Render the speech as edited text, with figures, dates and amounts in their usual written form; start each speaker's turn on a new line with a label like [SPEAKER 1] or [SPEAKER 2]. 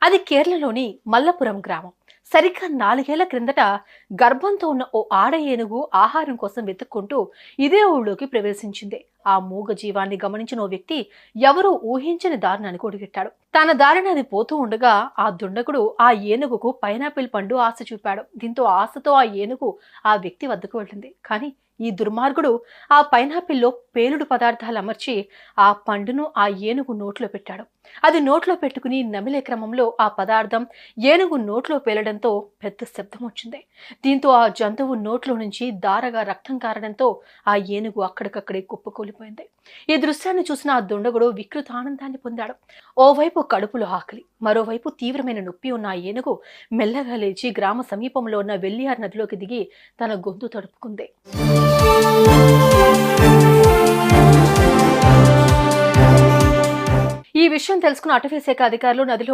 [SPEAKER 1] అది కేరళలోని మల్లపురం గ్రామం. సరిగ్గా 4 ఏళ్ల క్రిందట గర్భంతో ఉన్న ఓ ఆడ ఏనుగు ఆహారం కోసం వెతుక్కుంటూ ఇదే ఊళ్ళోకి ప్రవేశించింది. ఆ మూగ జీవాన్ని గమనించిన ఓ వ్యక్తి ఎవరూ ఊహించని దారుణానికి ఒడిగట్టాడు. తన దారిన అది పోతూ ఉండగా ఆ దుండగుడు ఆ ఏనుగుకు పైనాపిల్ పండు ఆశ చూపాడు. దీంతో ఆశతో ఆ ఏనుగు ఆ వ్యక్తి వద్దకు వెళ్ళింది. కానీ ఈ దుర్మార్గుడు ఆ పైనాపిల్లో పేలుడు పదార్థాలు అమర్చి ఆ పండును ఆ ఏనుగు నోట్లో పెట్టాడు. అది నోట్లో పెట్టుకుని నమిలే క్రమంలో ఆ పదార్థం ఏనుగు నోట్లో పేలడంతో పెద్ద శబ్దం వచ్చింది. దీంతో ఆ జంతువు నోట్లో నుంచి ధారగా రక్తం కారడంతో ఆ ఏనుగు అక్కడికక్కడే కుప్పకూలిపోయింది. ఈ దృశ్యాన్ని చూసిన ఆ దుండగుడు వికృత ఆనందాన్ని పొందాడు. ఓవైపు కడుపులో ఆకలి, మరోవైపు తీవ్రమైన నొప్పి ఉన్న ఆ ఏనుగు మెల్లగా లేచి గ్రామ సమీపంలో ఉన్న వెల్లియార్ నదిలోకి దిగి తన గొంతు తడుపుకుంది. ఈ విషయం తెలుసుకున్న అటవీ శాఖ అధికారులు నదిలో